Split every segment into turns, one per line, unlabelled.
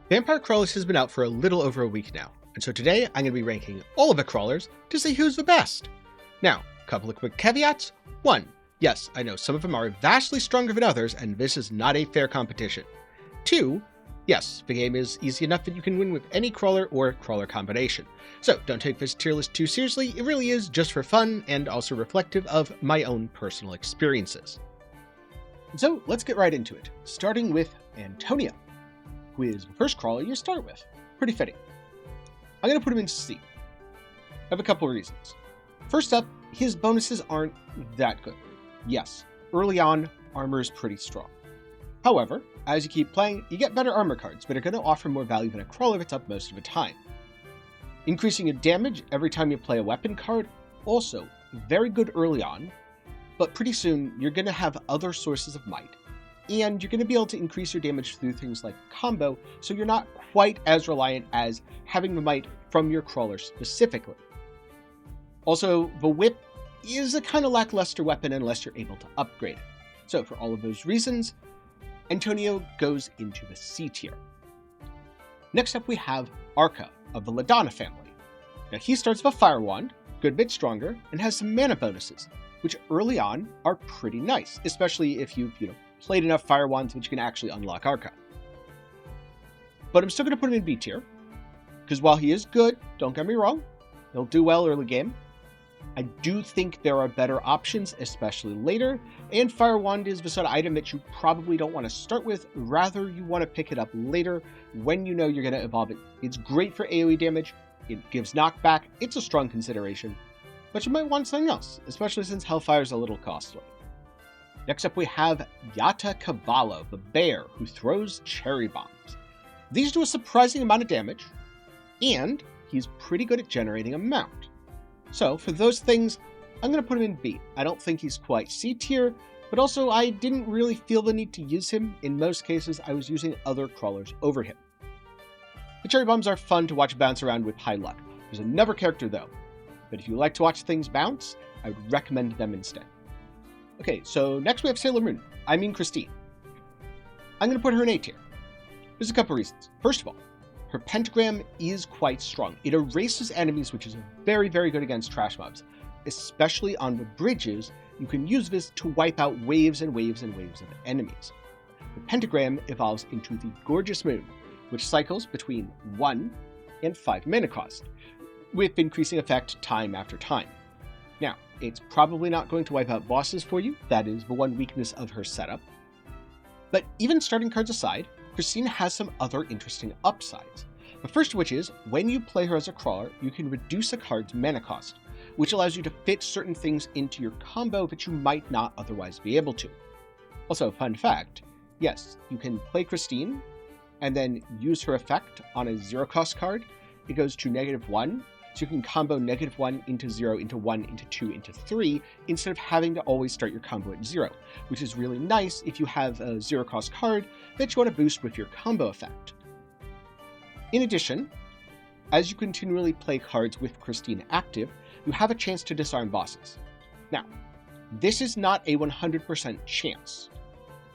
Vampire Crawlers has been out for a little over a week now, and so today I'm going to be ranking all of the crawlers to see who's the best. Now, a couple of quick caveats. 1. Yes, I know some of them are vastly stronger than others, and this is not a fair competition. 2. Yes, the game is easy enough that you can win with any crawler or crawler combination. So don't take this tier list too seriously, it really is just for fun and also reflective of my own personal experiences. So let's get right into it, starting with Antonio, who is the first crawler you start with. Pretty fitting. I'm going to put him in C. I have a couple of reasons. First up, his bonuses aren't that good. Yes, early on, armor is pretty strong. However, as you keep playing, you get better armor cards that are going to offer more value than a crawler that's up most of the time. Increasing your damage every time you play a weapon card, also very good early on, but pretty soon you're going to have other sources of might, and you're going to be able to increase your damage through things like combo, so you're not quite as reliant as having the might from your crawler specifically. Also, the whip is a kind of lackluster weapon unless you're able to upgrade it. So for all of those reasons, Antonio goes into the C tier. Next up we have Arca of the Ladonna family. Now he starts with a Fire Wand, good bit stronger, and has some mana bonuses, which early on are pretty nice, especially if you've played enough Fire Wands which can actually unlock Arca. But I'm still going to put him in B tier, because while he is good, don't get me wrong, he'll do well early game, I do think there are better options, especially later, and Fire Wand is the sort of item that you probably don't want to start with, rather you want to pick it up later when you know you're going to evolve it. It's great for AoE damage, it gives knockback, it's a strong consideration, but you might want something else, especially since Hellfire's a little costly. Next up we have Yata Cavallo, the bear who throws cherry bombs. These do a surprising amount of damage, and he's pretty good at generating a mount. So for those things, I'm going to put him in B. I don't think he's quite C tier, but also I didn't really feel the need to use him. In most cases, I was using other crawlers over him. The cherry bombs are fun to watch bounce around with high luck. There's another character though, but if you like to watch things bounce, I would recommend them instead. Okay, so next we have Sailor Moon. I mean Christine. I'm going to put her in A tier. There's a couple reasons. First of all, her pentagram is quite strong. It erases enemies, which is very, very good against trash mobs. Especially on the bridges, you can use this to wipe out waves and waves and waves of enemies. The pentagram evolves into the Gorgeous Moon, which cycles between 1 and 5 mana cost, with increasing effect time after time. Now, it's probably not going to wipe out bosses for you. That is the one weakness of her setup. But even starting cards aside, Christine has some other interesting upsides. The first of which is, when you play her as a crawler, you can reduce a card's mana cost, which allows you to fit certain things into your combo that you might not otherwise be able to. Also, fun fact, yes, you can play Christine, and then use her effect on a 0-cost card. It goes to -1, so you can combo -1 into 0 into 1 into 2 into 3, instead of having to always start your combo at 0, which is really nice if you have a 0-cost card that you want to boost with your combo effect. In addition, as you continually play cards with Christine active, you have a chance to disarm bosses. Now, this is not a 100% chance.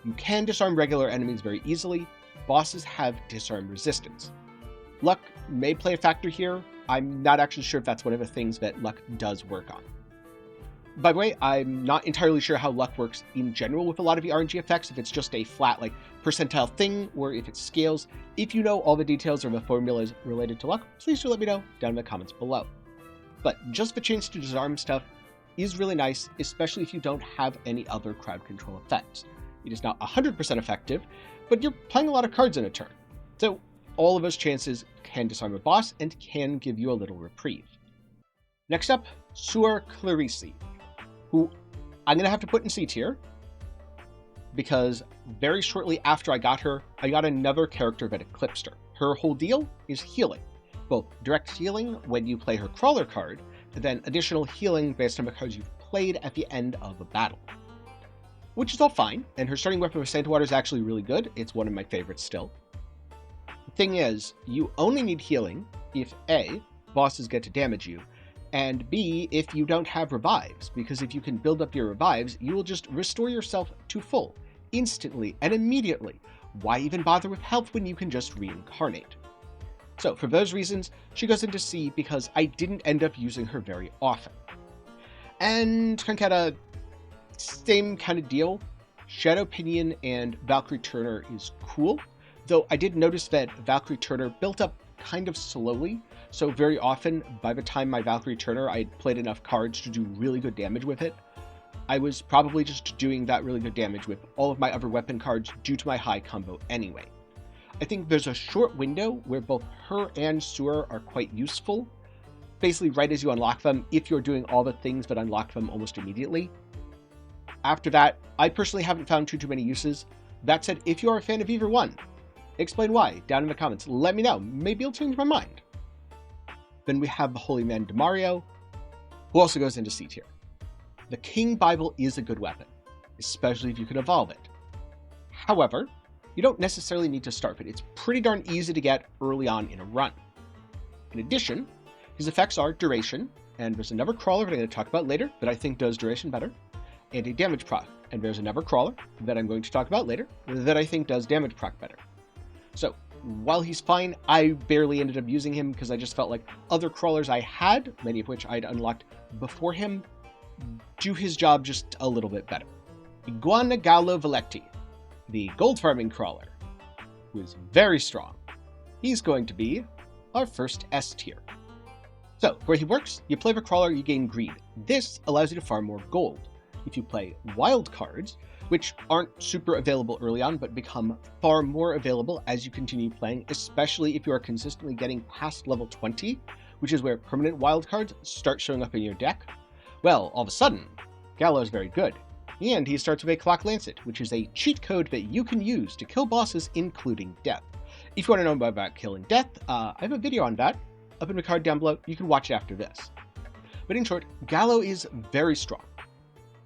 You can disarm regular enemies very easily. Bosses have disarm resistance. Luck may play a factor here. I'm not actually sure if that's one of the things that luck does work on. By the way, I'm not entirely sure how luck works in general with a lot of the RNG effects, if it's just a flat percentile thing, or if it scales. If you know all the details or the formulas related to luck, please do let me know down in the comments below. But just the chance to disarm stuff is really nice, especially if you don't have any other crowd control effects. It is not 100% effective, but you're playing a lot of cards in a turn. So all of those chances can disarm a boss and can give you a little reprieve. Next up, Suor Clarisse, who I'm going to have to put in C tier, because very shortly after I got her, I got another character that eclipsed her. Her whole deal is healing. Both direct healing when you play her crawler card, and then additional healing based on the cards you've played at the end of a battle. Which is all fine, and her starting weapon with Santa Water is actually really good. It's one of my favorites still. The thing is, you only need healing if A, bosses get to damage you, and B, if you don't have revives, because if you can build up your revives, you will just restore yourself to full, instantly and immediately, why even bother with health when you can just reincarnate? So for those reasons, she goes into C because I didn't end up using her very often. And Tenkiei, same kind of deal. Shadow Pinion and Valkyrie Turner is cool, though I did notice that Valkyrie Turner built up kind of slowly, so very often, by the time my Valkyrie Turner, I had played enough cards to do really good damage with it. I was probably just doing that really good damage with all of my other weapon cards due to my high combo anyway. I think there's a short window where both her and Sewer are quite useful, basically right as you unlock them, if you're doing all the things that unlock them almost immediately. After that, I personally haven't found too many uses. That said, if you are a fan of either one, explain why down in the comments. Let me know. Maybe I'll change my mind. Then we have the Holy Man Demario, who also goes into C tier. The King Bible is a good weapon, especially if you can evolve it. However, you don't necessarily need to start with it. It's pretty darn easy to get early on in a run. In addition, his effects are duration, and there's another crawler that I'm going to talk about later that I think does duration better, and a damage proc. And there's another crawler that I'm going to talk about later that I think does damage proc better. So while he's fine, I barely ended up using him because I just felt like other crawlers I had, many of which I'd unlocked before him, do his job just a little bit better. Iguana Gallo Valetti, the gold farming crawler, who is very strong. He's going to be our first S tier. So, where he works, you play the crawler, you gain greed. This allows you to farm more gold. If you play wild cards, which aren't super available early on, but become far more available as you continue playing, especially if you are consistently getting past level 20, which is where permanent wild cards start showing up in your deck, well, all of a sudden, Gallo is very good. And he starts with a Clock Lancet, which is a cheat code that you can use to kill bosses, including death. If you want to know more about killing death, I have a video on that up in the card down below. You can watch it after this. But in short, Gallo is very strong,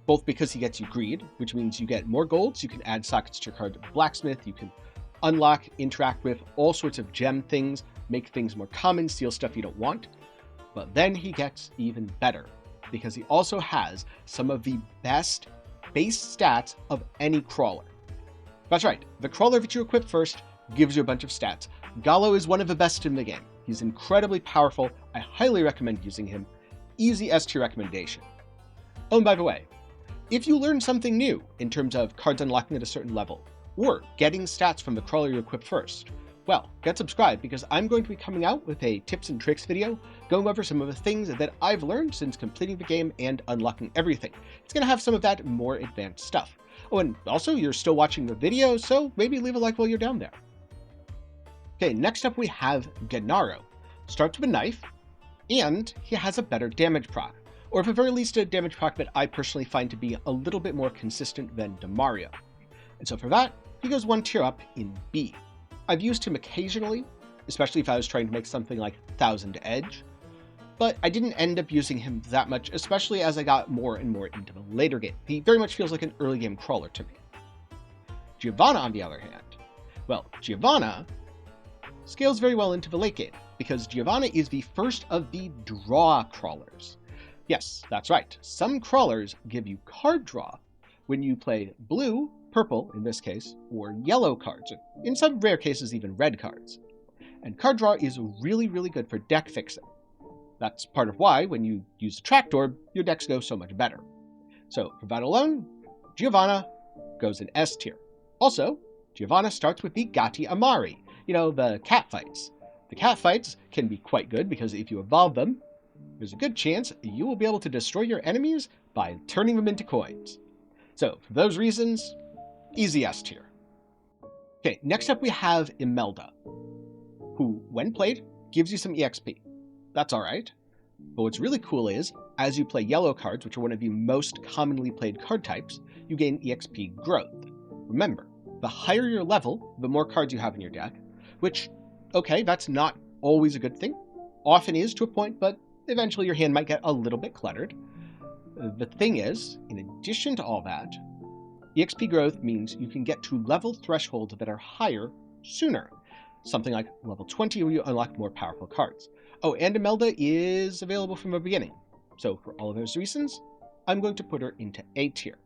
both because he gets you greed, which means you get more gold, so you can add sockets to your card Blacksmith, you can unlock, interact with all sorts of gem things, make things more common, steal stuff you don't want. But then he gets even better, because he also has some of the best base stats of any crawler. That's right, the crawler that you equip first gives you a bunch of stats. Gallo is one of the best in the game. He's incredibly powerful. I highly recommend using him. Easy S tier recommendation. Oh, and by the way, if you learn something new in terms of cards unlocking at a certain level, or getting stats from the crawler you equip first, well, get subscribed because I'm going to be coming out with a tips and tricks video going over some of the things that I've learned since completing the game and unlocking everything. It's going to have some of that more advanced stuff. Oh, and also you're still watching the video, so maybe leave a like while you're down there. Okay, next up we have Gennaro. Starts with a knife, and he has a better damage proc, or at the very least a damage proc that I personally find to be a little bit more consistent than Demario. And so for that, he goes one tier up in B. I've used him occasionally, especially if I was trying to make something like 1000 Edge, but I didn't end up using him that much, especially as I got more and more into the later game. He very much feels like an early game crawler to me. Giovanna, on the other hand, well, Giovanna scales very well into the late game, because Giovanna is the first of the draw crawlers. Yes, that's right, some crawlers give you card draw when you play blue, purple in this case, or yellow cards, or in some rare cases even red cards. And card draw is really, really good for deck fixing. That's part of why, when you use a track door, your decks go so much better. So, for that alone, Giovanna goes in S tier. Also, Giovanna starts with the Gatti Amari, the cat fights. The cat fights can be quite good because if you evolve them, there's a good chance you will be able to destroy your enemies by turning them into coins. So, for those reasons, easy S tier. Okay, next up we have Imelda, who, when played, gives you some EXP. That's alright. But what's really cool is, as you play yellow cards, which are one of the most commonly played card types, you gain EXP growth. Remember, the higher your level, the more cards you have in your deck, which, okay, that's not always a good thing. Often is to a point, but eventually your hand might get a little bit cluttered. The thing is, in addition to all that, EXP growth means you can get to level thresholds that are higher sooner. Something like level 20 where you unlock more powerful cards. Oh, and Imelda is available from the beginning. So for all of those reasons, I'm going to put her into A tier.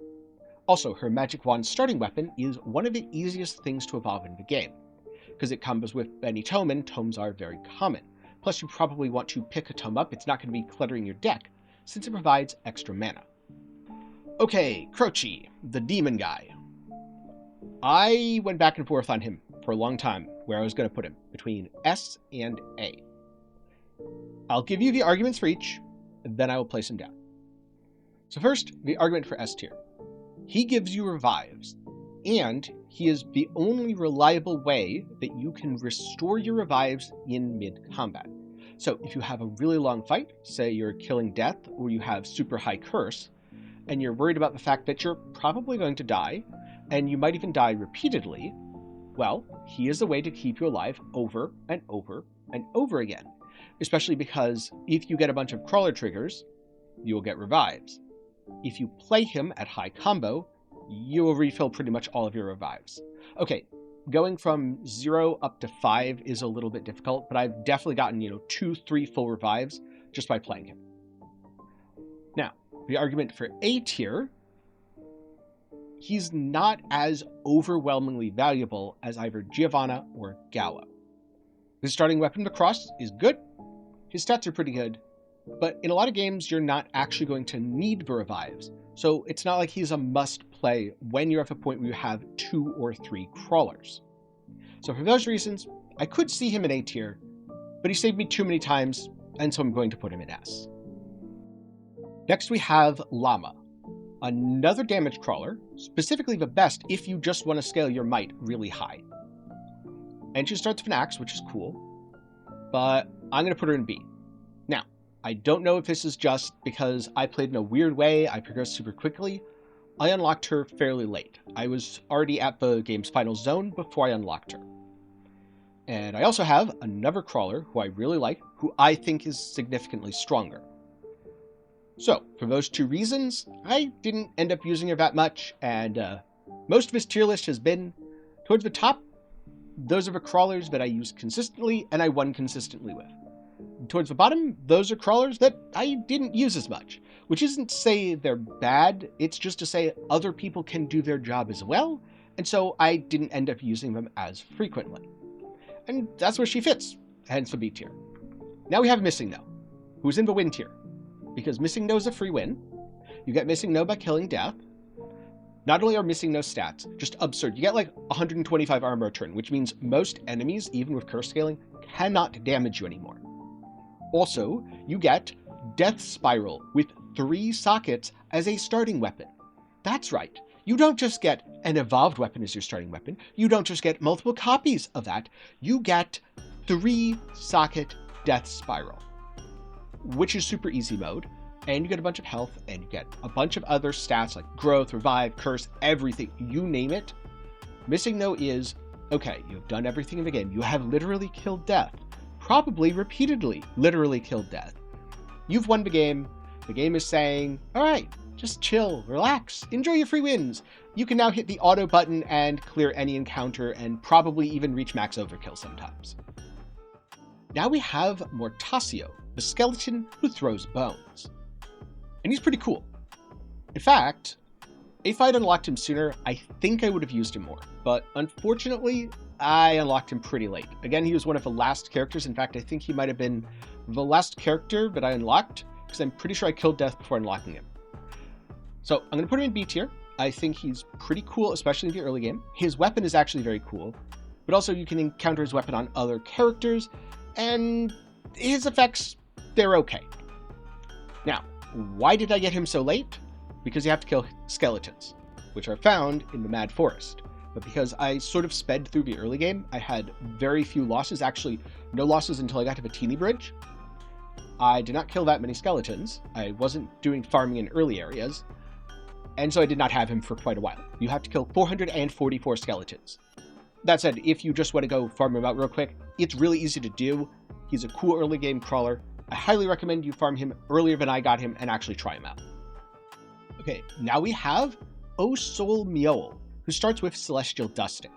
Also, her magic wand starting weapon is one of the easiest things to evolve in the game, because it combos with any tome, and tomes are very common. Plus, you probably want to pick a tome up. It's not going to be cluttering your deck, since it provides extra mana. Okay, Croce, the demon guy. I went back and forth on him for a long time, where I was going to put him, between S and A. I'll give you the arguments for each, then I will place him down. So first, the argument for S tier. He gives you revives, and he is the only reliable way that you can restore your revives in mid-combat. So if you have a really long fight, say you're killing death or you have super high curse, and you're worried about the fact that you're probably going to die, and you might even die repeatedly, well, he is a way to keep you alive over and over and over again. Especially because if you get a bunch of crawler triggers, you will get revives. If you play him at high combo, you will refill pretty much all of your revives. Okay, going from 0 up to 5 is a little bit difficult, but I've definitely gotten, 2, 3 full revives just by playing him. Now, the argument for A tier, he's not as overwhelmingly valuable as either Giovanna or Gallo. His starting weapon, the cross, is good. His stats are pretty good, but in a lot of games, you're not actually going to need the revives. So it's not like he's a must-play when you're at the point where you have 2 or 3 crawlers. So for those reasons, I could see him in A tier, but he saved me too many times, and so I'm going to put him in S. Next we have Llama, another damage crawler, specifically the best if you just want to scale your might really high. And she starts with an axe, which is cool, but I'm going to put her in B. Now, I don't know if this is just because I played in a weird way, I progressed super quickly. I unlocked her fairly late. I was already at the game's final zone before I unlocked her. And I also have another crawler who I really like, who I think is significantly stronger. So, for those 2 reasons, I didn't end up using her that much, and most of this tier list has been towards the top. Those are the crawlers that I use consistently, and I won consistently with. Towards the bottom, those are crawlers that I didn't use as much, which isn't to say they're bad, it's just to say other people can do their job as well, and so I didn't end up using them as frequently. And that's where she fits, hence the B tier. Now we have Missing No, who's in the win tier, because Missing No is a free win. You get Missing No by killing death. Not only are Missing No stats just absurd, you get like 125 armor a turn, which means most enemies, even with curse scaling, cannot damage you anymore. Also, you get Death Spiral with 3 sockets as a starting weapon. That's right, you don't just get an evolved weapon as your starting weapon, you don't just get multiple copies of that, you get 3 socket Death Spiral, which is super easy mode, and you get a bunch of health, and you get a bunch of other stats like growth, revive, curse, everything, you name it. Missing No is, okay, you've done everything in the game, you have literally killed death. Probably repeatedly literally killed death. You've won the game is saying, alright, just chill, relax, enjoy your free wins. You can now hit the auto button and clear any encounter and probably even reach max overkill sometimes. Now we have Mortasio, the skeleton who throws bones. And he's pretty cool. In fact, if I'd unlocked him sooner, I think I would have used him more, but unfortunately, I unlocked him pretty late. Again, he was one of the last characters. In fact, I think he might have been the last character that I unlocked, because I'm pretty sure I killed death before unlocking him. So I'm going to put him in B tier. I think he's pretty cool, especially in the early game. His weapon is actually very cool, but also you can encounter his weapon on other characters, and his effects, they're okay. Now, why did I get him so late? Because you have to kill skeletons, which are found in the Mad Forest. But because I sort of sped through the early game, I had very few losses, actually no losses until I got to the Teeny Bridge. I did not kill that many skeletons. I wasn't doing farming in early areas, and so I did not have him for quite a while. You have to kill 444 skeletons. That said, if you just want to go farm him out real quick, it's really easy to do. He's a cool early game crawler. I highly recommend you farm him earlier than I got him and actually try him out. Okay, now we have O Sol Miol, who starts with Celestial Dusting.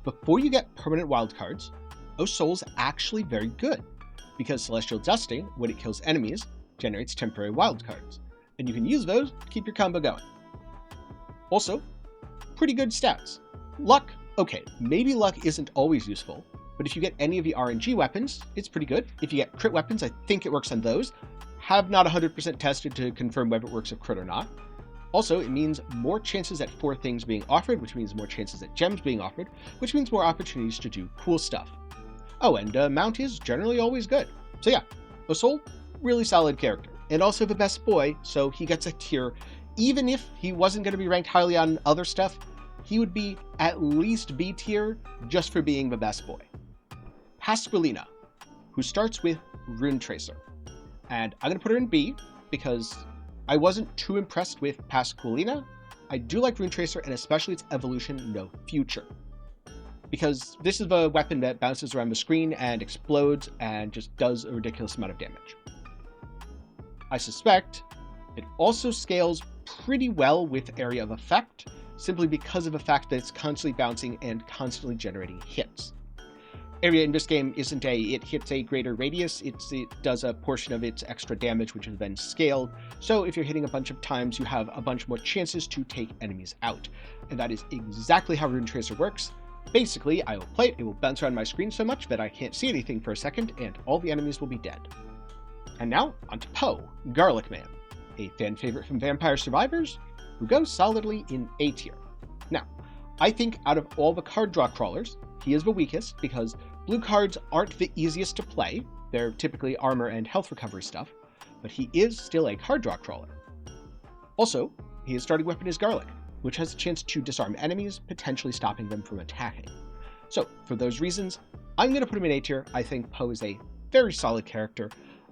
Before you get permanent wildcards, O Sol's actually very good, because Celestial Dusting, when it kills enemies, generates temporary wildcards, and you can use those to keep your combo going. Also, pretty good stats. Luck, okay, maybe luck isn't always useful, but if you get any of the RNG weapons, it's pretty good. If you get crit weapons, I think it works on those. Have not 100% tested to confirm whether it works with crit or not. Also, it means more chances at 4 things being offered, which means more chances at gems being offered, which means more opportunities to do cool stuff. Oh, and mount is generally always good. So yeah, Osol, really solid character. And also the best boy, so he gets a tier. Even if he wasn't going to be ranked highly on other stuff, he would be at least B tier just for being the best boy. Pasqualina, who starts with Rune Tracer. And I'm going to put her in B because I wasn't too impressed with Pasqualina. I do like Rune Tracer, and especially its evolution, No Future. Because this is a weapon that bounces around the screen and explodes and just does a ridiculous amount of damage. I suspect it also scales pretty well with Area of Effect, simply because of the fact that it's constantly bouncing and constantly generating hits. Area in this game isn't it hits a greater radius, it does a portion of its extra damage which is then scaled, so if you're hitting a bunch of times you have a bunch more chances to take enemies out. And that is exactly how Rune Tracer works. Basically, I will play it, it will bounce around my screen so much that I can't see anything for a second, and all the enemies will be dead. And now, onto Poe, Garlic Man, a fan favorite from Vampire Survivors, who goes solidly in A tier. Now, I think out of all the card draw crawlers, he is the weakest because blue cards aren't the easiest to play. They're typically armor and health recovery stuff, but he is still a card draw crawler. Also, his starting weapon is Garlic, which has a chance to disarm enemies, potentially stopping them from attacking. So, for those reasons, I'm going to put him in A tier. I think Poe is a very solid character.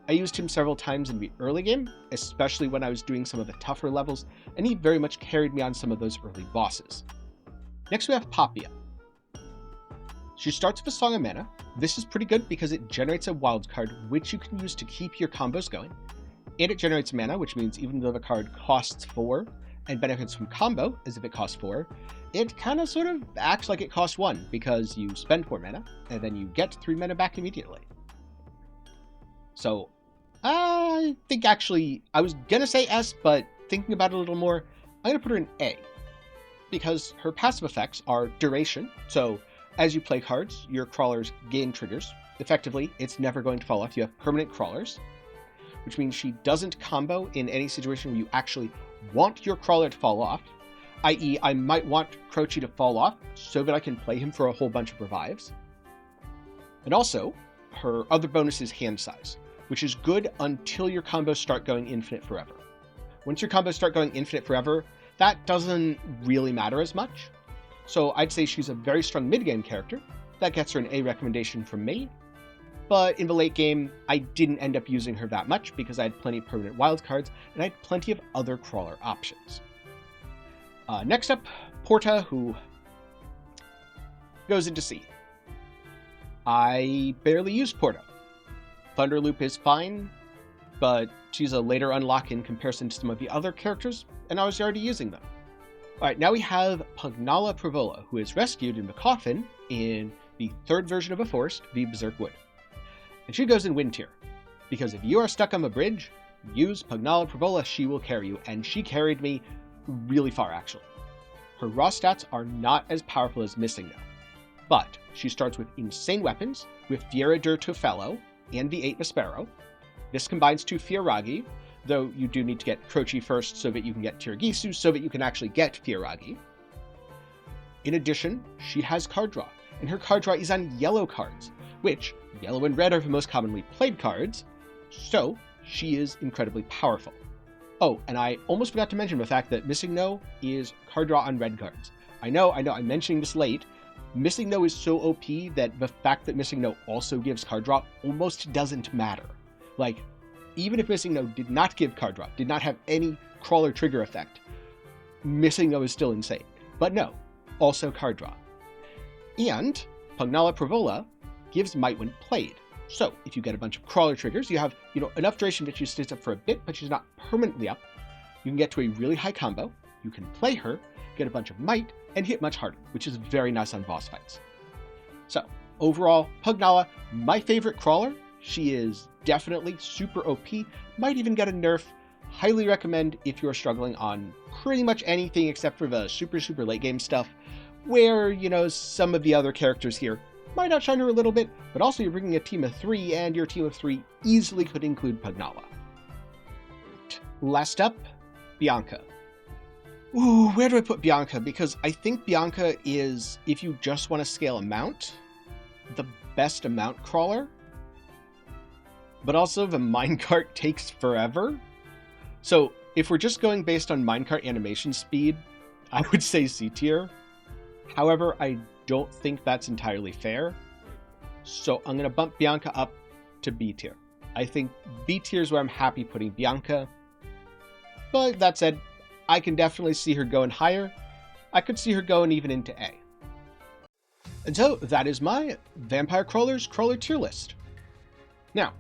I used him several times in the early game, especially when I was doing some of the tougher levels, and he very much carried me on some of those early bosses. Next we have Papia. She starts with a Song of Mana. This is pretty good because it generates a wild card which you can use to keep your combos going. And it generates mana, which means even though the card costs 4 and benefits from combo as if it costs 4, it kind of sort of acts like it costs 1 because you spend 4 mana and then you get 3 mana back immediately. So I think actually, I was gonna say S, but thinking about it a little more, I'm gonna put her in A because her passive effects are duration, so as you play cards, your crawlers gain triggers. Effectively, it's never going to fall off. You have permanent crawlers, which means she doesn't combo in any situation where you actually want your crawler to fall off, i.e. I might want Croce to fall off so that I can play him for a whole bunch of revives. And also, her other bonus is hand size, which is good until your combos start going infinite forever. Once your combos start going infinite forever, that doesn't really matter as much. So I'd say she's a very strong mid-game character. That gets her an A recommendation from me. But in the late game, I didn't end up using her that much because I had plenty of permanent wildcards and I had plenty of other crawler options. Next up, Porta, who goes into C. I barely used Porta. Thunderloop is fine, but she's a later unlock in comparison to some of the other characters, and I was already using them. Alright, now we have Pugnala Prevola, who is rescued in the coffin in the third version of a forest, the Berserk Wood. And she goes in Wind tier, because if you are stuck on the bridge, use Pugnala Prevola, she will carry you, and she carried me really far actually. Her raw stats are not as powerful as Missing No, but she starts with insane weapons, with Fiera dur Tofelo and the 8 Vespero. This combines to Fieragi, though you do need to get Croce first so that you can get Tirgisu, so that you can actually get Fieragi. In addition, she has card draw, and her card draw is on yellow cards, which yellow and red are the most commonly played cards, so she is incredibly powerful. Oh, and I almost forgot to mention the fact that Missing No is card draw on red cards. I know, I'm mentioning this late. Missing No is so OP that the fact that Missing No also gives card draw almost doesn't matter. Like, even if Missing No did not give card draw, did not have any crawler trigger effect, Missing No is still insane. But no, also card draw. And Pugnala Prevola gives might when played. So if you get a bunch of crawler triggers, you have enough duration that she stays up for a bit, but she's not permanently up. You can get to a really high combo. You can play her, get a bunch of might, and hit much harder, which is very nice on boss fights. So overall, Pugnala, my favorite crawler. She is definitely super OP, might even get a nerf. highly recommend if you're struggling on pretty much anything except for the super late game stuff, where, some of the other characters here might outshine her a little bit, but also you're bringing a team of 3, and your team of 3 easily could include Pugnala. Last up, Bianca. Ooh, where do I put Bianca? Because I think Bianca is, if you just want to scale a mount, the best amount crawler. But also the minecart takes forever. So if we're just going based on minecart animation speed, I would say C tier. However, I don't think that's entirely fair. So I'm going to bump Bianca up to B tier. I think B tier is where I'm happy putting Bianca. But that said, I can definitely see her going higher. I could see her going even into A. And so that is my Vampire Crawlers Crawler tier list. Now,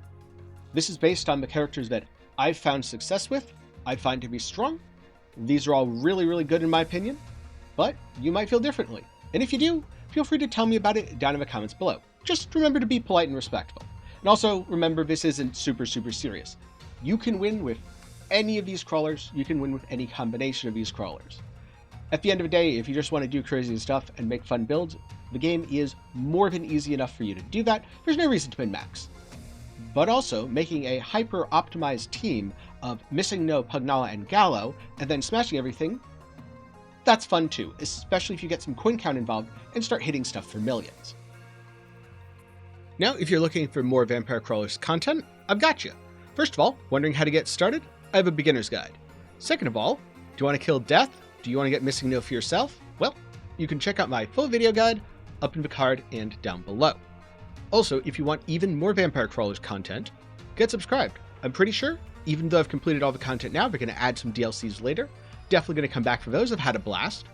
this is based on the characters that I've found success with, I find to be strong. These are all really good in my opinion, but you might feel differently. And if you do, feel free to tell me about it down in the comments below. Just remember to be polite and respectful. And also remember, this isn't super serious. You can win with any of these crawlers, you can win with any combination of these crawlers. At the end of the day, if you just want to do crazy stuff and make fun builds, the game is more than easy enough for you to do that. There's no reason to min-max. But also, making a hyper-optimized team of Missing No, Pugnala, and Gallo, and then smashing everything, that's fun too, especially if you get some coin count involved and start hitting stuff for millions. Now, if you're looking for more Vampire Crawlers content, I've got you. First of all, wondering how to get started? I have a beginner's guide. Second of all, do you want to kill death? Do you want to get Missing No for yourself? Well, you can check out my full video guide up in the card and down below. Also, if you want even more Vampire Crawlers content, get subscribed. I'm pretty sure, even though I've completed all the content now, we're going to add some DLCs later. Definitely going to come back for those. I've had a blast.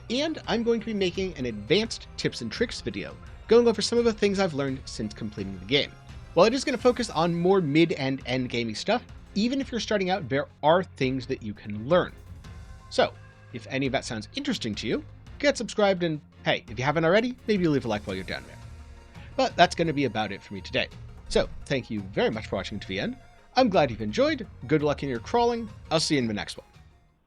And I'm going to be making an advanced tips and tricks video, going over some of the things I've learned since completing the game. While it is going to focus on more mid and end gaming stuff, even if you're starting out, there are things that you can learn. So, if any of that sounds interesting to you, get subscribed, and hey, if you haven't already, maybe leave a like while you're down there. But that's going to be about it for me today. So, thank you very much for watching to the end. I'm glad you've enjoyed. Good luck in your crawling. I'll see you in the next one.